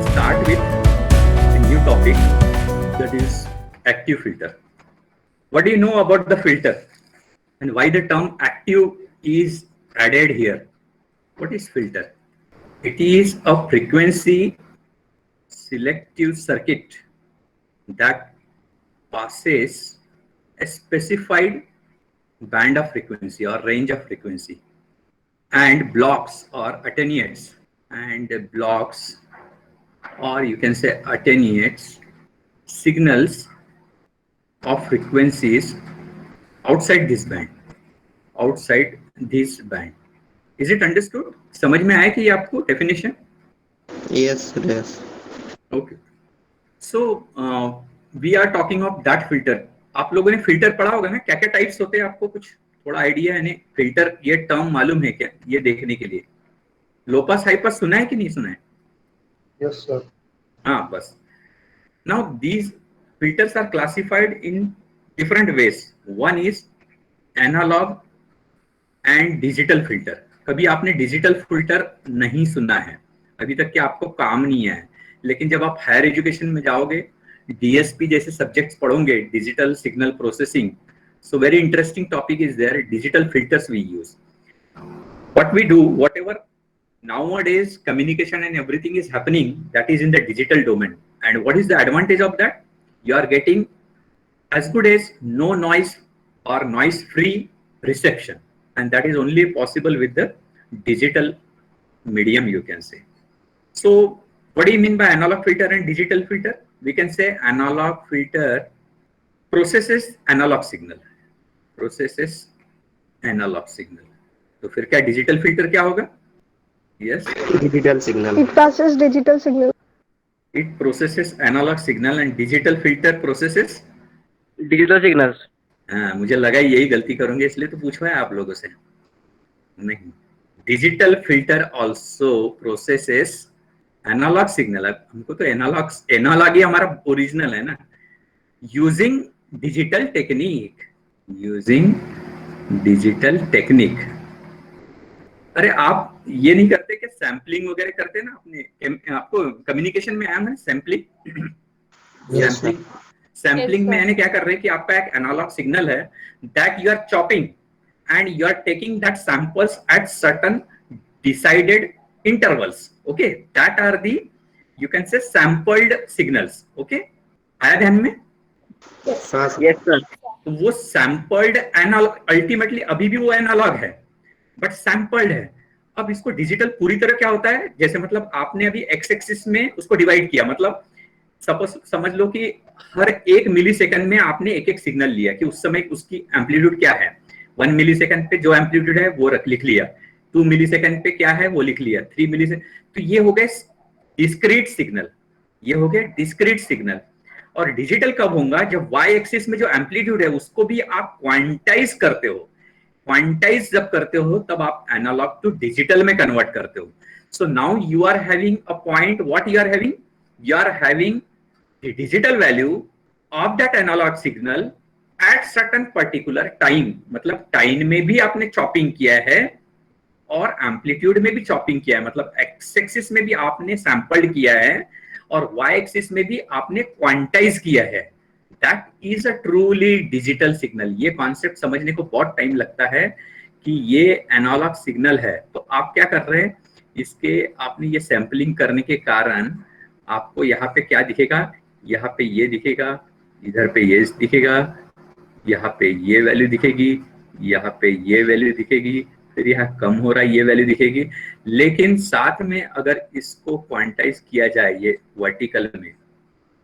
will start with a new topic, that is active filter. What do you know about the filter and why the term active is added here? What is filter? It is a frequency selective circuit that passes a specified band of frequency or range of frequency and blocks or attenuates or you can say attenuates signals of frequencies outside this band. Is it understood? समझ में आया कि ये आपको definition? Yes. Okay. So we are talking of that filter. आप लोगों ने filter पढ़ा होगा ना, क्या क्या टाइप्स होते हैं, आपको कुछ थोड़ा आइडिया है? नहीं, फिल्टर ये टर्म मालूम है क्या? ये देखने के लिए लो पास हाई पास सुना है कि नहीं सुना है? Yes, sir. हाँ, बस. Now these filters are classified in different ways. One is analog and digital filter. कभी आपने डिजिटल फिल्टर नहीं सुना है अभी तक, कि आपको काम नहीं है, लेकिन जब आप हायर एजुकेशन में जाओगे, डीएसपी जैसे सब्जेक्ट्स पढ़ोगे, digital signal processing, so very interesting topic is there. Digital filters we use. What we do, whatever nowadays communication and everything is happening, that is in the digital domain. And what is the advantage of that? You are getting as good as no noise or noise free reception, and that is only possible with the digital medium, you can say. So what do you mean by analog filter and digital filter? We can say analog filter processes analog signal. तो फिर क्या digital filter क्या होगा? Yes. Digital signal. It passes digital signal. It processes analog signal and digital filter processes digital signals. हाँ, मुझे लगा यही गलती करूंगे, इसलिए तो पूछवाया आप लोगों से. नहीं, digital filter also processes analog signal. हमको तो एनालॉग ही हमारा ओरिजिनल है ना. Using digital technique. अरे आप ये नहीं करते कि सैम्पलिंग वगैरह करते ना अपने, आपको कम्युनिकेशन में आया ना सैम्पलिंग. सैम्पलिंग में यानी क्या कर रहे हैं कि आपका एक एनालॉग सिग्नल है, that you are chopping and you are taking that samples at certain decided intervals. Okay, that are the you can say sampled signals. Okay, आया ध्यान में? Yes sir. तो वो सैंपल्ड एनालॉग, अल्टीमेटली अभी भी वो analogue है बट सैंपल्ड है. अब इसको डिजिटल पूरी तरह क्या होता है, जैसे मतलब आपने अभी एक्स एक्सिस में उसको डिवाइड किया, मतलब सपोज समझ लो कि हर 1 मिलीसेकंड में आपने एक सिग्नल लिया कि उस समय उसकी एम्पलीट्यूड क्या है. 1 मिलीसेकंड पे जो एम्पलीट्यूड है वो लिख लिया, 2 मिलीसेकंड पे क्या है वो लिख लिया, 3 मिलीसेकंड. तो ये हो गए डिस्क्रीट सिग्नल. और डिजिटल कब होगा? जब वाई एक्सिस में जो एम्पलीट्यूड है उसको भी आप क्वांटाइज करते हो. क्वांटाइज जब करते हो तब आप एनालॉग टू डिजिटल में कन्वर्ट करते हो. So now you are having a point. What you are having the digital value of that analog signal at certain particular time. मतलब टाइम में भी आपने चॉपिंग किया है और एम्पलीट्यूड में भी चॉपिंग किया है, मतलब एक्स एक्सिस में भी आपने सैंपल्ड किया है और वाई एक्सिस में भी आपने क्वांटाइज किया है. That is a truly digital signal. ये कॉन्सेप्ट समझने को बहुत टाइम लगता है कि ये एनालॉग सिग्नल है. तो आप क्या कर रहे हैं, इसके आपने ये सैंपलिंग करने के कारण आपको यहाँ पे क्या दिखेगा, यहाँ पे ये दिखेगा, इधर पे ये दिखेगा, यहाँ पे ये वैल्यू दिखेगी, यहाँ पे ये वैल्यू दिखेगी, फिर यहाँ कम हो रहा है ये वैल्यू दिखेगी. लेकिन साथ में अगर इसको क्वांटाइज किया जाए ये वर्टिकल में,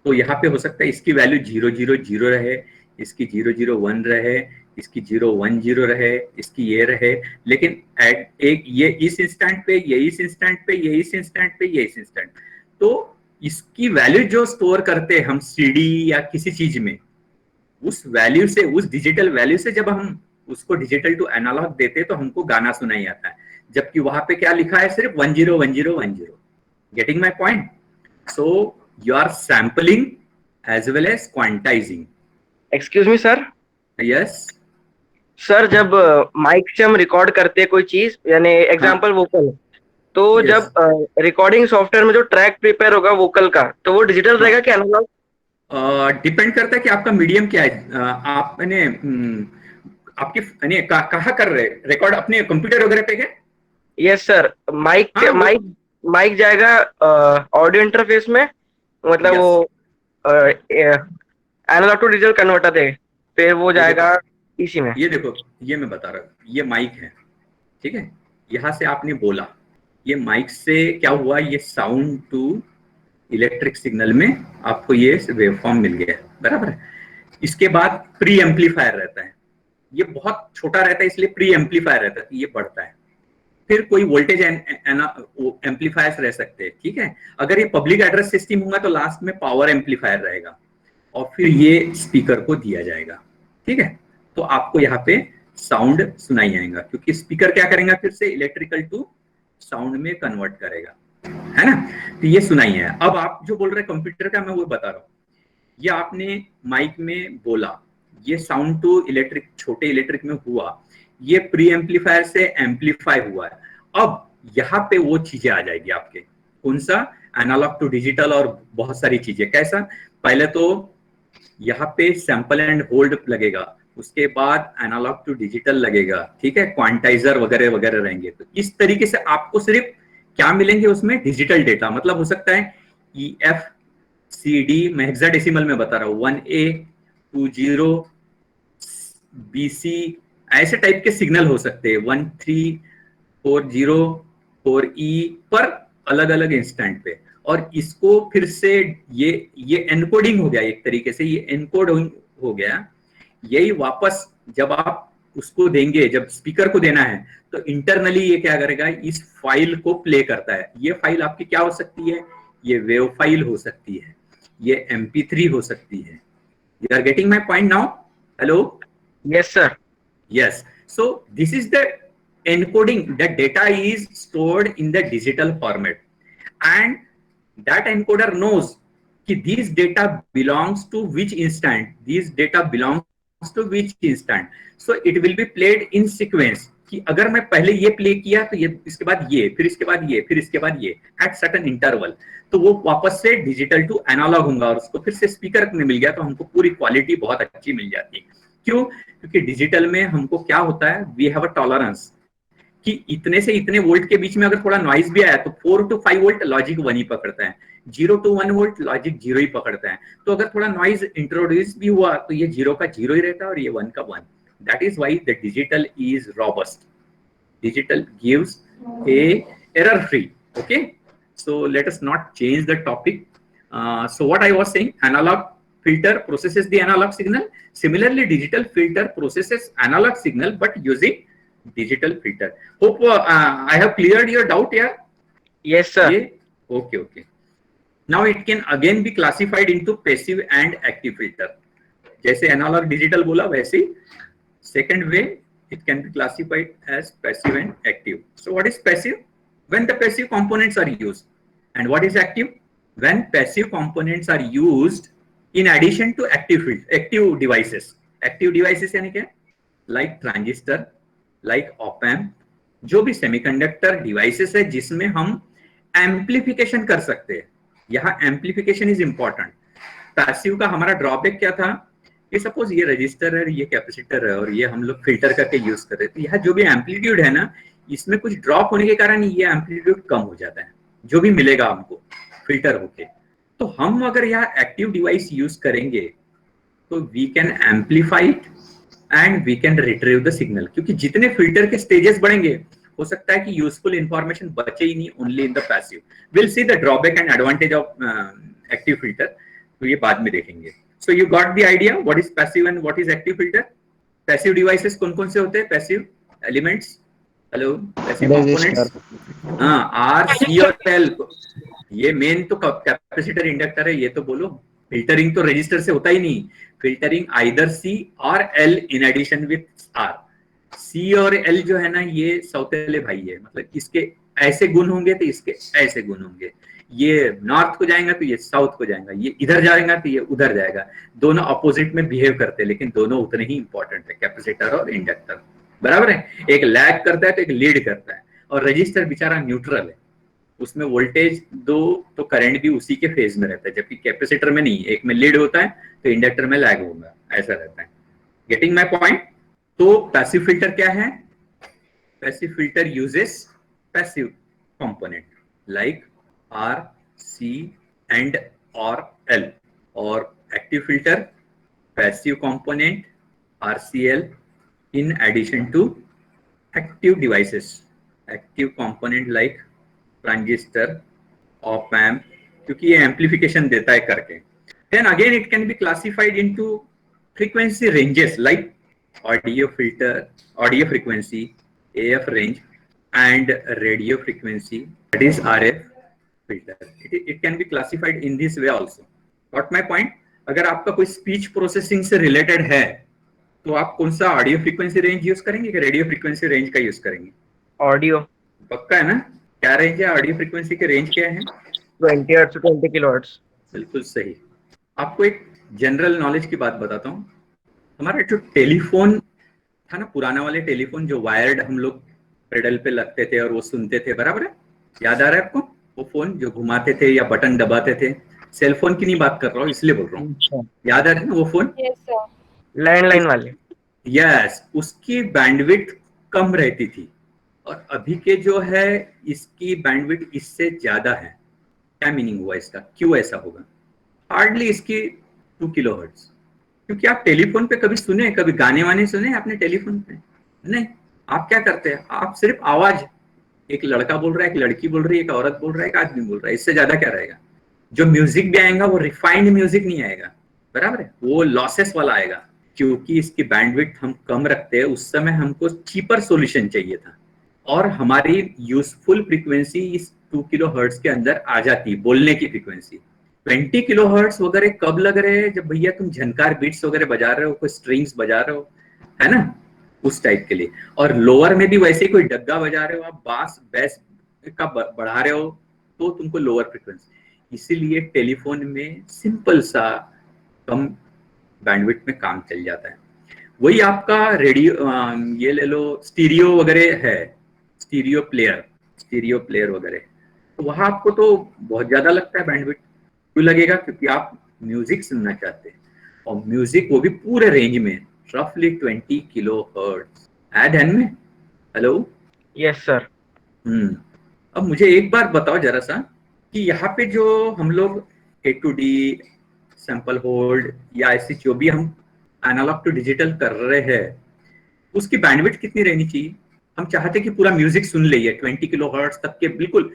तो यहाँ पे हो सकता है इसकी वैल्यू 0 0 0 रहे, इसकी 0 0 1 रहे, इसकी 0 1 0 रहे, इसकी ये रहे. लेकिन एक ये इस इंस्टेंट पे, ये इस इंस्टेंट पे, ये इस इंस्टेंट पे, ये इस इंस्टेंट, तो इसकी वैल्यू जो स्टोर करते हैं हम सीडी या किसी चीज में, उस वैल्यू से, उस डिजिटल वैल्यू से जब हम उसको डिजिटल टू एनालॉग देते हैं तो हमको गाना सुनाई आता है, जबकि वहां पे क्या लिखा है, सिर्फ 1 0 1 0 1 0. Getting my point? So you are sampling as well as quantising. Excuse me sir. Yes sir, जब माइक से हम रिकॉर्ड करते हैं कोई चीज, यानी एग्जांपल वोकल, तो Yes. जब रिकॉर्डिंग सॉफ्टवेयर में जो ट्रैक प्रिपेयर होगा वोकल का, तो वो डिजिटल रहेगा क्या एनालॉग? डिपेंड करता है कि आपका मीडियम क्या है। आप आपकी कहाँ कर रहे रिकॉर्ड, अपने कंप्यूटर वगैरह पे क्या? यस सर, माइक हाँ, माइक माइक जाएगा ऑडियो इंटरफेस में, मतलब Yes. वो एनालॉग टू डिजिटल कन्वर्टर है, फिर वो ये जाएगा इसी में। ये देखो, ये मैं बता रहा हूँ, ये माइक है, ठीक है। यहाँ से आपने बोला, ये माइक से क्या हुआ, ये साउंड टू इलेक्ट्रिक सिग्नल में आपको ये वेवफॉर्म मिल गया, बराबर है। इसके बाद प्री एम्पलीफायर रहता है, ये बहुत छोटा रहता है इसलिए प्री एम्पलीफायर रहता है, ये बढ़ता है। फिर कोई वोल्टेज एम्पलीफायर्स रह सकते हैं, ठीक है। अगर ये पब्लिक एड्रेस सिस्टम होगा तो लास्ट में पावर एम्पलीफायर रहेगा, और फिर ये स्पीकर को दिया जाएगा, ठीक है। तो आपको यहाँ पे साउंड सुनाई आएगा, क्योंकि स्पीकर क्या करेगा, फिर से इलेक्ट्रिकल टू साउंड में कन्वर्ट करेगा, है ना। तो ये सुनाई है। अब आप जो बोल रहे हैं कंप्यूटर का, मैं वो बता रहा हूँ। ये आपने माइक में बोला, ये साउंड टू इलेक्ट्रिक, छोटे इलेक्ट्रिक में हुआ, ये प्री एम्पलीफायर से एम्पलीफाई हुआ है। अब यहाँ पे वो चीजें आ जाएगी आपके, कौन सा, एनालॉग टू डिजिटल और बहुत सारी चीजें। कैसा, पहले तो यहाँ पे सैंपल एंड होल्ड लगेगा, उसके बाद एनालॉग टू डिजिटल लगेगा, ठीक है, क्वांटाइजर वगैरह वगैरह रहेंगे। तो इस तरीके से आपको सिर्फ क्या मिलेंगे उसमें, डिजिटल डेटा। मतलब हो सकता है EFCD, मैं हेक्साडेसिमल में बता रहा हूँ, 1A 20 BC, ऐसे टाइप के सिग्नल हो सकते हैं, 1340 4E पर अलग अलग इंस्टेंट पे। और इसको फिर से ये एनकोडिंग हो गया, एक तरीके से ये एनकोड हो गया। यही वापस जब आप उसको देंगे, जब स्पीकर को देना है, तो इंटरनली ये क्या करेगा, इस फाइल को प्ले करता है। ये फाइल आपकी क्या हो सकती है, ये वेव फाइल हो सकती है, ये MP3 हो सकती है। You are getting my point now? Hello? Yes sir. Yes. So this is the encoding. The data is stored in the digital format, and that encoder knows कि these data belongs to which instant. These data belongs to which instant. So it will be played in sequence. कि अगर मैं पहले ये play किया तो ये, इसके बाद ये, फिर इसके बाद ये, फिर इसके बाद ये, एट सर्टेन इंटरवल, तो वो वापस से डिजिटल टू एनालॉग होगा, और उसको फिर से स्पीकर में मिल गया तो हमको पूरी क्वालिटी बहुत अच्छी मिल जाती है। क्यों? क्योंकि डिजिटल में हमको क्या होता है, वी हैव अ टॉलरेंस कि इतने से इतने वोल्ट के बीच में अगर थोड़ा नॉइज भी आया तो 4 to 5 वोल्ट लॉजिक 1 ही पकड़ता है, 0 to 1 वोल्ट लॉजिक 0 ही पकड़ता है। तो अगर थोड़ा नॉइज इंट्रोड्यूस भी हुआ तो ये 0 का 0 ही रहता है और ये 1 का 1। That is why the digital is robust. Digital gives a error free. Okay, so let us not change the topic. So what I was saying, analog filter processes the analog signal. Similarly, digital filter processes analog signal but using digital filter. Hope I have cleared your doubt here. Yes sir. Okay. Now it can again be classified into passive and active filter. जैसे analog digital बोला वैसे second way it can be classified as passive and active. So what is passive? When the passive components are used. And what is active? When passive components are used in addition to active devices. Active devices यानी क्या? Like transistor, like op-amp, जो भी semiconductor devices है जिसमें हम amplification कर सकते हैं। यहाँ amplification is important. Passive का हमारा ड्रॉबैक क्या था, ये सपोज ये रजिस्टर है, ये कैपेसिटर है, और ये हम लोग फिल्टर करके यूज कर रहे हैं, तो यहाँ जो भी एम्पलीट्यूड है ना, इसमें कुछ ड्रॉप होने के कारण ये एम्पलीट्यूड कम हो जाता है, जो भी मिलेगा हमको फिल्टर होके। तो हम अगर यहाँ एक्टिव डिवाइस यूज करेंगे तो we can amplify it and we can retrieve the signal, क्योंकि जितने फिल्टर के स्टेजेस बढ़ेंगे हो सकता है कि यूजफुल इंफॉर्मेशन बचे ही नहीं only in the passive. Will see the drawback and advantage of active filter, तो ये बाद में देखेंगे। So you got the idea what is passive and what is active filter? Passive devices कौन-कौन से होते हैं? Passive elements, hello, passive components, R, C और L। ये मेन तो कैपेसिटर इंडक्टर है, ये तो बोलो। फिल्टरिंग तो रजिस्टर से होता ही नहीं, फिल्टरिंग आइदर C और L in addition with R। C और L जो है ना, ये सौतेले भाई है, मतलब इसके ऐसे गुण होंगे तो इसके ऐसे गुण होंगे, ये नॉर्थ को जाएगा तो ये साउथ को जाएगा, ये इधर जाएगा तो ये उधर जाएगा। दोनों अपोजिट में बिहेव करते हैं, लेकिन दोनों उतने ही इंपॉर्टेंट है, कैपेसिटर और इंडक्टर, बराबर है। एक लैग करता है तो एक लीड करता है, और रजिस्टर बेचारा न्यूट्रल है, उसमें वोल्टेज दो तो करंट भी उसी के फेज में रहता है, जबकि कैपेसिटर में नहीं, एक में लीड होता है तो इंडक्टर में लैग होगा, ऐसा रहता है। Getting my point? तो पैसिव फिल्टर क्या है? Passive filter uses passive component like R, C and और एल, और active filter passive component RCL in addition to active devices, active component like transistor, op amp, क्योंकि ये amplification देता है करके। Then again it can be classified into frequency ranges like audio filter, audio frequency, AF range, and radio frequency, that is RF filter. It can be classified in this way also. Got my point? अगर आपका कोई speech processing से related है तो आप कौन सा audio frequency range use करेंगे कि रेडियो फ्रीक्वेंसी रेंज का यूज करेंगे? ऑडियो। पक्का है ना? क्या रेंज है ऑडियो फ्रीक्वेंसी के? रेंज क्या है? 20 हर्ट्ज से 20 किलोहर्ट्ज। बिल्कुल सही। आपको एक जनरल नॉलेज की बात बताता हूँ। हमारा जो टेलीफोन था ना, पुराना वाले टेलीफोन जो वायर्ड हम लोग पेडल पे लगते थे और वो सुनते थे, बराबर है? याद आ रहा है आपको वो फोन जो घुमाते थे या बटन दबाते थे? सेल फोन की नहीं बात कर रहा हूँ, इसलिए बोल रहा हूँ। याद आ रहा है ना वो फोन? लैंडलाइन वाले। यस, उसकी बैंडविड्थ कम रहती थी, और अभी के जो है इसकी बैंडविड्थ इससे ज्यादा है। क्या मीनिंग हुआ इसका? क्यों ऐसा होगा? हार्डली इसकी 2 किलोहर्ट्ज। क्योंकि आप टेलीफोन पे कभी सुने, कभी गाने वाने सुने आपने टेलीफोन पे? नहीं। आप क्या करते हैं? आप सिर्फ आवाज, एक लड़का बोल रहा है, एक लड़की बोल रही है, एक औरत बोल रहा है, एक आदमी बोल रहा है, इससे ज्यादा क्या रहेगा? जो म्यूजिक भी आएगा वो रिफाइंड म्यूजिक नहीं आएगा, बराबर है? वो लॉसेस वाला आएगा, क्योंकि इसकी बैंडविड्थ हम कम रखते हैं। उस समय हमको चीपर सॉल्यूशन चाहिए था, और हमारी यूजफुल फ्रीक्वेंसी इस 2 किलोहर्ट्ज के अंदर आ जाती, बोलने की फ्रीक्वेंसी। 20 किलोहर्ट्ज वगैरह कब लग रहे हैं? जब भैया तुम झनकार बीट्स वगैरह बजा रहे हो, कोई स्ट्रिंग्स बजा रहे हो, है ना, उस टाइप के लिए। और लोअर में भी वैसे ही कोई डग्गा बजा रहे हो आप, बास बेस का बढ़ा रहे हो, तो तुमको लोअर फ्रीक्वेंसी। इसीलिए टेलीफोन में सिंपल सा कम बैंडविड्थ में काम चल जाता है। वही आपका रेडियो, ये ले लो, स्टीरियो वगैरह है, स्टीरियो प्लेयर वगैरह, तो वहां आपको तो बहुत ज्यादा लगता है बैंडविड्थ। क्यों लगेगा? क्योंकि आप म्यूजिक सुनना चाहते हैं, और म्यूजिक वो भी पूरे रेंज में, रफली 20 किलोहर्ट्ज। ऐड ध्यान में? हेलो? Yes sir. अब मुझे एक बार बताओ जरा सा कि यहाँ पे जो हम लोग A to D, sample hold, या ऐसी जो भी हम एनालॉग टू डिजिटल कर रहे हैं, उसकी बैंडविड्थ कितनी रहनी चाहिए? हम चाहते कि पूरा म्यूजिक सुन लिए 20 किलोहर्ट्ज तक के। बिल्कुल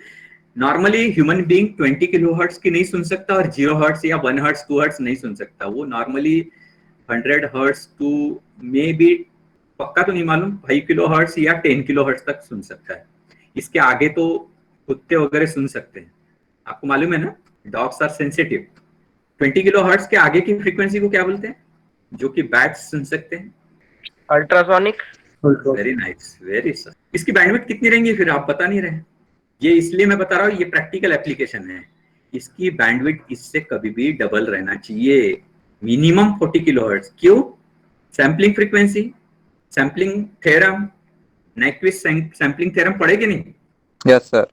नॉर्मली ह्यूमन बीइंग 20 किलोहर्ट्ज की नहीं सुन सकता, और 0 हर्ट्ज या 1 हर्ट्ज 2 हर्ट्ज नहीं सुन सकता। वो normally 100 hertz to maybe, पक्का तो नहीं मालूम, 5 किलोहर्ट्ज या 10 किलोहर्ट्ज तक सुन सकता है। इसके आगे तो कुत्ते वगैरह सुन सकते हैं, आपको मालूम है ना, डॉग्स आर सेंसिटिव। 20 किलोहर्ट्ज के आगे की फ्रीक्वेंसी को क्या बोलते हैं, जो कि बैट्स सुन सकते हैं? Ultrasonic. Very nice, very sir. इसकी बैंडविड्थ कितनी रहेंगी फिर? आप बता नहीं रहे। ये इसलिए मैं बता रहा हूँ, ये प्रैक्टिकल एप्लीकेशन है। इसकी बैंडविड्थ इससे कभी भी डबल रहना चाहिए, मिनिमम 40 किलोहर्ट्ज। क्यों? Sampling frequency, sampling theorem, Nyquist sampling theorem पढ़ेगे नहीं? Yes sir.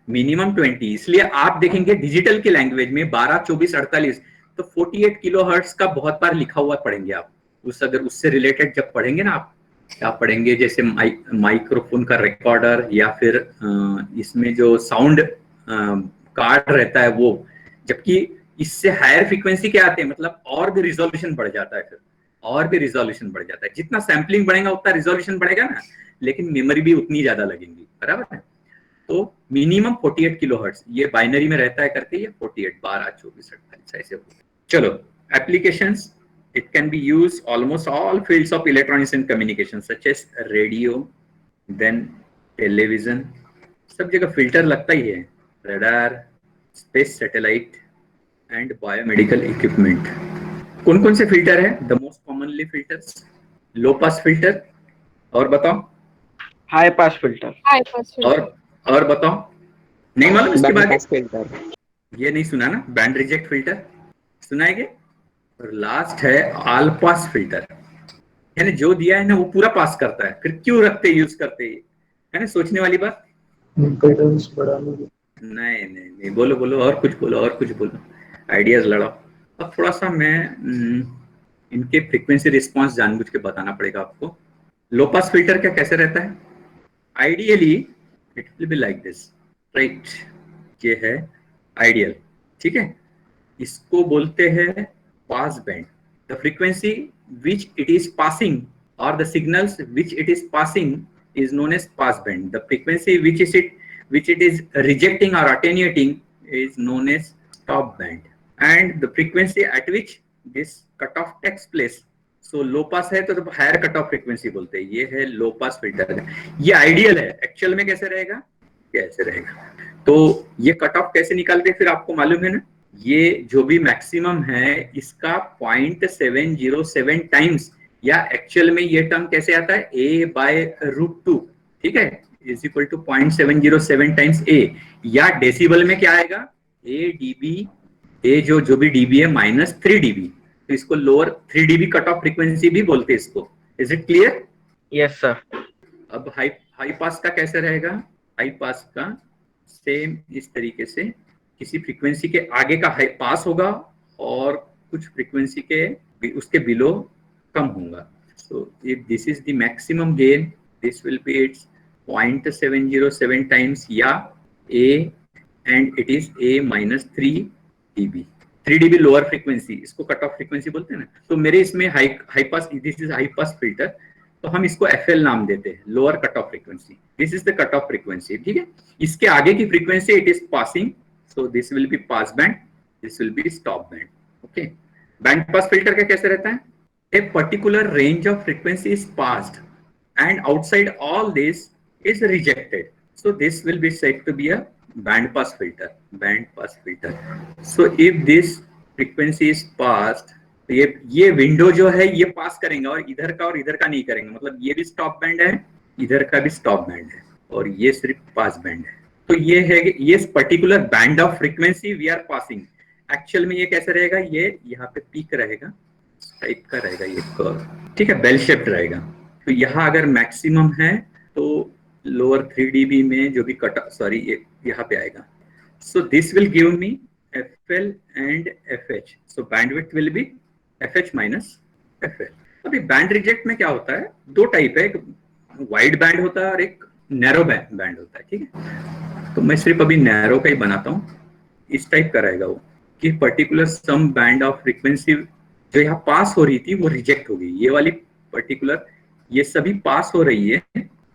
मिनिमम 20। इसलिए आप देखेंगे डिजिटल की लैंग्वेज में 12, 24, 48, तो 48 किलोहर्ट्ज का बहुत बार लिखा हुआ पढ़ेंगे आप। अगर उससे रिलेटेड जब पढ़ेंगे ना आप, क्या पढ़ेंगे, जैसे माइक्रोफोन का रिकॉर्डर, या फिर इसमें जो साउंड कार्ड रहता है वो, जबकि इससे हायर फ्रीक्वेंसी के आते हैं, मतलब और भी रिजोल्यूशन बढ़ जाता है। फिर और भी रिजोल्यूशन बढ़ जाता है, जितना सैम्पलिंग बढ़ेगा उतना रिजोल्यूशन बढ़ेगा ना, लेकिन मेमोरी भी उतनी ज्यादा लगेंगी, बराबर है? तो मिनिमम 48 किलोहर्ट्ज ये बाइनरी में रहता है करके, ये 48, 12, 24, 48 ऐसे होते हैं। चलो, applications, it can be used almost all fields of electronics and communication such as radio, then television, सब जगह फिल्टर लगता ही है, radar, space satellite and biomedical equipment. कौन कौन से फिल्टर है? The most commonly filters, low pass filter, और बताओ? High pass filter. और बताओ? नहीं मालूम इसके बारे में? फिल्टर ये नहीं सुना ना? बैंड रिजेक्ट फिल्टर सुनाएंगे। और लास्ट है ऑल पास फिल्टर, यानी जो दिया है ना वो पूरा पास करता है, फिर क्यों रखते यूज करते, है ना? सोचने वाली बात। इम्पेडेंस बढ़ाने की। नहीं नहीं नहीं, बोलो बोलो, और कुछ बोलो, और कुछ बोलो, आइडियाज लड़ाओ। अब थोड़ा सा मैं इनके फ्रीक्वेंसी रिस्पांस जानबूझ के बताना पड़ेगा आपको। लो पास फिल्टर क्या कैसे रहता है? Ideally it will be like this, right? ये है आइडियल, ठीक है। इसको बोलते हैं pass band. The frequency which it is passing और the signals which it is passing is known as pass band. The frequency which it is rejecting or attenuating is known as stop band. And the frequency at which this cutoff takes place, so low pass है तो higher cut off frequency बोलते हैं। ये है लो pass filter का। ये ideal है, actual में कैसे रहेगा? कैसे रहेगा? तो ये कट ऑफ कैसे निकालते हैं फिर आपको मालूम है ना? ये जो भी मैक्सिमम है इसका 0.707 टाइम्स, या एक्चुअल में ये टर्म कैसे आता है? a/√2, ठीक है, is equal to 0.707 times a, या डेसिबल में क्या आएगा? a dB, a जो भी dB है -3 dB, तो इसको lower 3 dB cut off frequency भी बोलते हैं इसको। Is it clear? Yes sir. अब हाई पास का कैसे रहेगा? हाई पास का सेम इस तरीके से, किसी फ्रीक्वेंसी के आगे का हाई पास होगा और कुछ फ्रीक्वेंसी के उसके बिलो कम होगा। So if this is the maximum gain, this will be it's 0.707 times या a, and it is a-3 dB। 3 dB lower frequency, इसको कट ऑफ फ्रीक्वेंसी बोलते हैं ना। तो मेरे इसमें high pass, this is high pass filter, तो हम इसको FL नाम देते हैं, lower cut off frequency. This is the cut off frequency, ठीक है। इसके आगे की frequency it is passing, so this will be pass band, this will be stop band. Okay, band pass filter का कैसे रहता है? A particular range of frequency is passed and outside all this is rejected, so this will be said to be a band pass filter. Band pass filter, so if this frequency is passed, तो ये window जो है ये पास करेंगे और इधर का नहीं करेंगे, मतलब ये भी स्टॉप बैंड है, इधर का भी स्टॉप बैंड है, और ये सिर्फ पास बैंड है। तो ये है ये particular band of frequency we are passing. Actual में ये कैसे रहेगा? ये यहाँ पे पीक रहेगा, टाइप का रहेगा ये कर्व, ठीक है, बेल शेप्ड रहेगा। तो यहाँ अगर मैक्सिमम है तो लोअर 3 dB में जो भी कट, सॉरी ये यहाँ पे आएगा। So this will give me FL and FH, so bandwidth will be FH minus FL। अभी बैंड रिजेक्ट में क्या होता है? दो टाइप है, एक वाइड बैंड होता है और एक नैरो बैंड होता है, ठीक है। तो मैं सिर्फ अभी नैरो का ही बनाता हूँ। इस टाइप का रहेगा वो, कि particular some band of frequency जो यहाँ पास हो रही थी वो रिजेक्ट हो गई। ये वाली पर्टिकुलर, ये सभी पास हो रही है,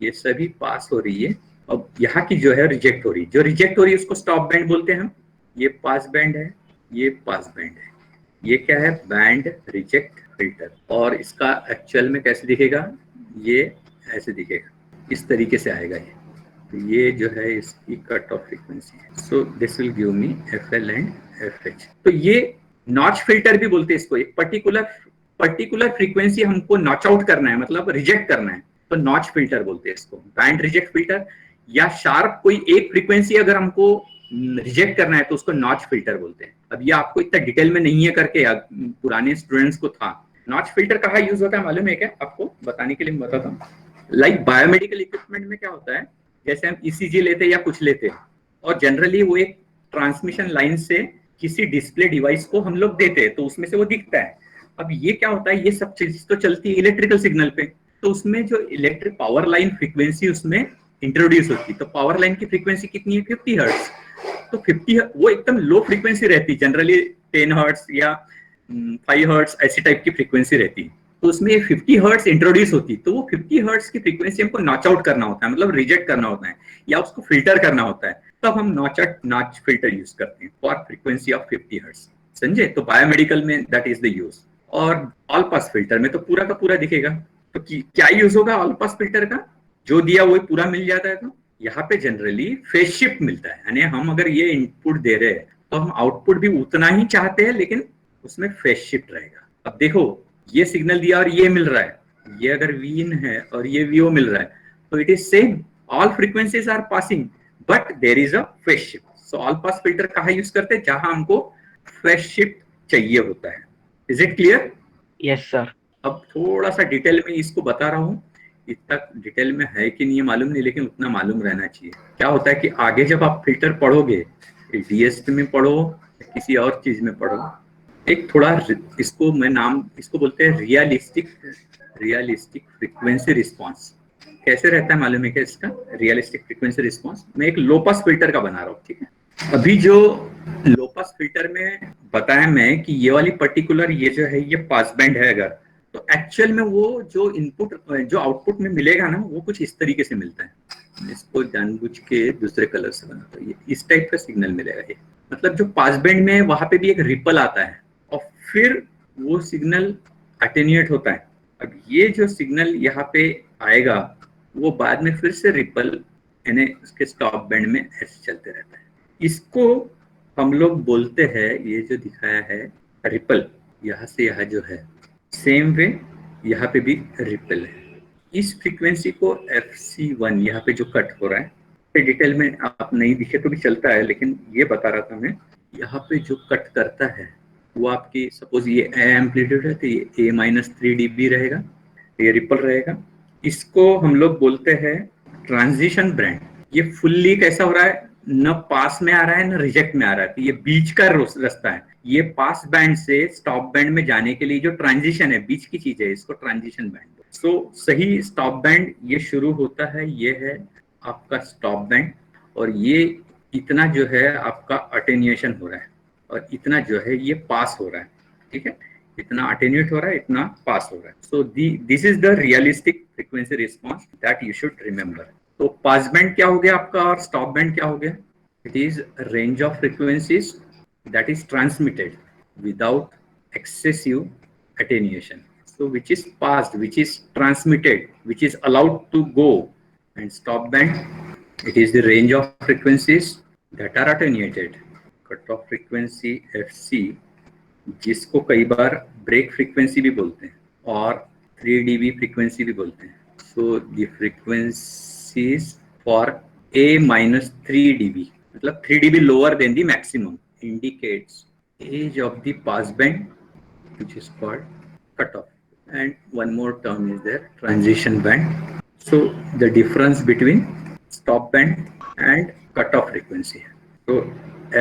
ये सभी पास हो रही है, अब यहाँ की जो है रिजेक्ट हो रही है। जो रिजेक्ट हो रही है उसको स्टॉप बैंड बोलते हैं हम। ये पास बैंड है, ये पास बैंड है, ये क्या है? Band reject filter. और इसका एक्चुअल में कैसे दिखेगा? ये ऐसे दिखेगा, इस तरीके से आएगा ये। तो ये जो है इसकी कट ऑफ फ्रीक्वेंसी है। So this will give me FL and FH। तो ये नॉच फिल्टर भी बोलते हैं इसको। एक पर्टिकुलर फ्रीक्वेंसी हमको नॉच आउट करना है, मतलब रिजेक्ट करना है, तो नॉच फिल्टर बोलते हैं इसको, बैंड रिजेक्ट फिल्टर। या शार्प कोई एक फ्रीक्वेंसी अगर हमको रिजेक्ट करना है तो उसको नॉच फिल्टर बोलते हैं। अब ये आपको इतना डिटेल में नहीं है करके, पुराने स्टूडेंट्स को था। नॉच फिल्टर कहाँ यूज होता है मालूम है क्या आपको? बताने के लिए मैं बताता हूँ। लाइक बायोमेडिकल इक्विपमेंट में क्या होता है, जैसे हम ECG लेते हैं या कुछ लेते हैं, और जनरली वो एक ट्रांसमिशन लाइन से किसी डिस्प्ले डिवाइस को हम लोग देते हैं, तो उसमें से वो दिखता है। अब ये क्या होता है, ये सब चीज तो चलती है इलेक्ट्रिकल सिग्नल पे, तो उसमें जो इलेक्ट्रिक पावर लाइन फ्रीक्वेंसी उसमें इंट्रोड्यूस होती है। तो पावर लाइन की फ्रीक्वेंसी कितनी है? 50 हर्ट्ज। तो 50 वो एकदम लो फ्रीक्वेंसी रहती है, जनरली 10 हर्ट्ज या 5 हर्ट्ज ऐसी टाइप की फ्रीक्वेंसी रहती है। तो उसमें 50 हर्ट्ज इंट्रोड्यूस होती है, तो वो 50 हर्ट्ज की फ्रीक्वेंसी हमको नॉच आउट करना होता है, मतलब रिजेक्ट करना होता है या उसको फिल्टर करना होता है। तब हम नॉच फिल्टर यूज करते हैं फॉर फ्रीक्वेंसी ऑफ 50 हर्ट्ज। समझे? तो बायोमेडिकल में दैट इज द यूज। और ऑल पास फिल्टर में तो पूरा का पूरा दिखेगा। तो क्या यूज होगा ऑल पास फिल्टर का? जो दिया वही पूरा मिल जाता है। तो यहाँ पे जनरली फेज शिफ्ट मिलता है, यानी हम अगर ये इनपुट दे रहे हैं तो हम आउटपुट भी उतना ही चाहते हैं, लेकिन उसमें फेज शिफ्ट रहेगा। अब देखो, ये सिग्नल दिया और ये मिल रहा है, ये अगर Vin है और ये VO मिल रहा है, तो it is same, all frequencies are passing but there is a phase shift. So all pass filter कहाँ यूज करते हैं? जहां हमको फेज शिफ्ट चाहिए होता है। Is it clear? Yes sir. अब थोड़ा सा डिटेल में इसको बता रहा हूँ इतना डिटेल में है कि नहीं ये मालूम नहीं, लेकिन उतना मालूम रहना चाहिए। क्या होता है कि आगे जब आप फिल्टर पढ़ोगे, डीएसपी में पढ़ो या किसी और चीज में पढ़ो, एक थोड़ा इसको मैं नाम इसको बोलते हैं रियलिस्टिक फ्रीक्वेंसी रिस्पॉन्स। कैसे रहता है मालूम है क्या इसका? रियलिस्टिक फ्रीक्वेंसी रिस्पॉन्स मैं एक लो पास फिल्टर का बना रहा हूँ, ठीक है। अभी जो लो पास फिल्टर में बताया मैं कि ये वाली पर्टिकुलर ये जो है ये पास बैंड है, अगर तो एक्चुअल में वो जो इनपुट जो आउटपुट में मिलेगा ना वो कुछ इस तरीके से मिलता है। इसको जानबूझ के दूसरे कलर से बनाता हूँ, ये इस टाइप का सिग्नल मिलेगा। ये मतलब जो पास बैंड में वहां पे भी एक रिपल आता है और फिर वो सिग्नल अटेन्यूएट होता है। अब ये जो सिग्नल यहाँ पे आएगा वो बाद में फिर से रिपल यानी उसके स्टॉप बैंड में ऐसे चलते रहता है। इसको हम लोग बोलते हैं, ये जो दिखाया है रिपल, यहाँ से यहाँ जो है सेम वे यहाँ पे भी रिपल है। इस फ्रीक्वेंसी को FC1 यहाँ पे जो कट हो रहा है, डिटेल में आप नहीं दिखे तो भी चलता है, लेकिन ये बता रहा था मैं, यहाँ पे जो कट करता है वो आपकी सपोज ये एम्पलीट्यूड है तो ये A-3 dB रहेगा, ये रिपल रहेगा। इसको हम लोग बोलते हैं ट्रांजिशन बैंड। ये फुल्ली कैसा हो रहा है, न पास में आ रहा है न रिजेक्ट में आ रहा है, तो ये बीच का रास्ता है। ये पास बैंड से स्टॉप बैंड में जाने के लिए जो ट्रांजिशन है, बीच की चीज है, इसको ट्रांजिशन बैंड। सो सही स्टॉप बैंड ये शुरू होता है, ये है आपका स्टॉप बैंड, और ये इतना जो है आपका अटेन्यूएशन हो रहा है और इतना जो है ये पास हो रहा है, ठीक है। इतना अटेन्यूएट हो रहा है, इतना पास हो रहा है। So this is the realistic frequency response that you should remember. तो पास बैंड क्या हो गया आपका और स्टॉप बैंड क्या हो गया? It is range of frequencies that is transmitted without excessive attenuation. So which is passed, which is transmitted, which is allowed to go. And stop band, it is the range of frequencies that are attenuated. Cut off frequency FC, जिसको कई बार break frequency भी बोलते हैं और 3 dB frequency भी बोलते हैं। So the frequencies for A-3 dB, मतलब 3 dB lower than the maximum, indicates age of the pass band, which is called cutoff. And one more term is there, transition band. So the difference between stop band and cutoff frequency. So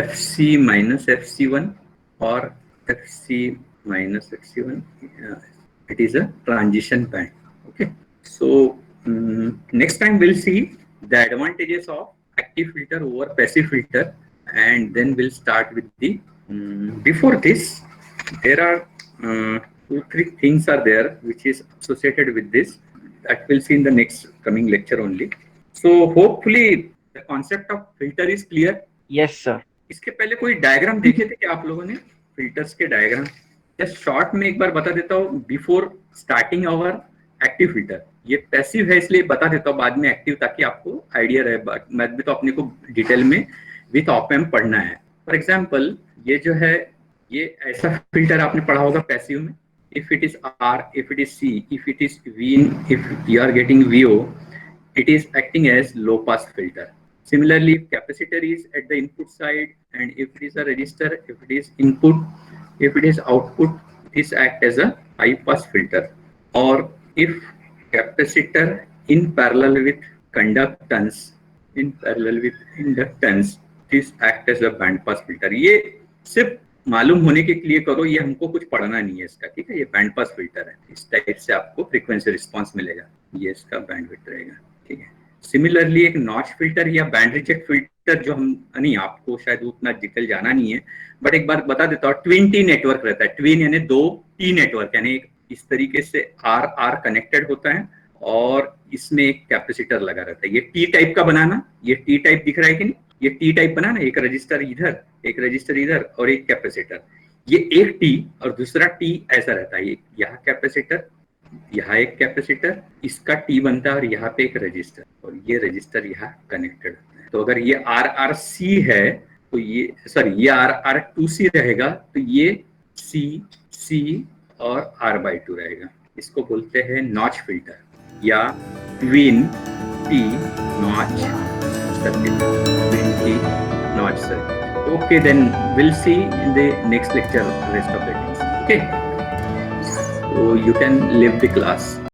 FC minus FC1 or FC minus FC1, it is a transition band. Okay. So next time we'll see the advantages of active filter over passive filter, and then we'll start with the before this there are 2-3 things are there which is associated with this, that we'll see in the next coming lecture only. So hopefully the concept of filter is clear. Yes sir. इसके पहले कोई diagram देखे थे क्या आप लोगों ने? Filters के डायग्राम जस्ट शॉर्ट में एक बार बता देता हूँ before starting our active filter. ये पैसिव है इसलिए बता देता हूँ, बाद में एक्टिव, ताकि आपको आइडिया रहे। मैं भी तो अपने को डिटेल में विथ ऑप एम्प पढ़ना है। फॉर एग्जाम्पल ये जो है ये ऐसा फिल्टर आपने पढ़ा होगा पैसिव में, if it is R, if it is C, if it is V, if you are getting VO, it is acting as low pass filter. Similarly, if capacitor is at the input side and if it is a resistor, if it is input, if it is output, this act as a high pass filter. Or if capacitor in parallel with conductance, this act as a band pass filter. ये सिर्फ मालूम होने के लिए करो, ये हमको कुछ पढ़ना नहीं है इसका, ठीक है। ये बैंड पास फिल्टर है, इस टाइप से आपको फ्रीक्वेंसी रिस्पांस मिलेगा, ये इसका बैंडविड्थ रहेगा, ठीक है। सिमिलरली एक नॉच फिल्टर या बैंड रिजेक्ट फिल्टर, जो हम नहीं, आपको शायद उतना डिटेल जाना नहीं है, बट एक बार बता देता हूँ, ट्विन टी नेटवर्क रहता है। ट्विन यानी 2 टी नेटवर्क, यानी इस तरीके से आर कनेक्टेड होता है और इसमें एक कैपेसिटर लगा रहता है। ये टी टाइप का बनाना, ये टी टाइप दिख रहा है कि नहीं, ये टी टाइप बनाना, एक रजिस्टर इधर, एक रजिस्टर इधर और एक कैपेसिटर। ये एक टी और दूसरा टी ऐसा रहता है, यहाँ कैपेसिटर, यहाँ एक कैपेसिटर, इसका टी बनता है और यहाँ पे एक रजिस्टर, और ये रजिस्टर यहाँ कनेक्टेड होता है। तो अगर ये RRC है तो ये, सॉरी, ये RR2C रहेगा, तो ये C और R/2 रहेगा। इसको बोलते हैं नॉच फिल्टर या twin T notch circuit, twin T notch circuit. Okay, then we'll see in the next lecture rest of the things. Okay, so you can leave the class.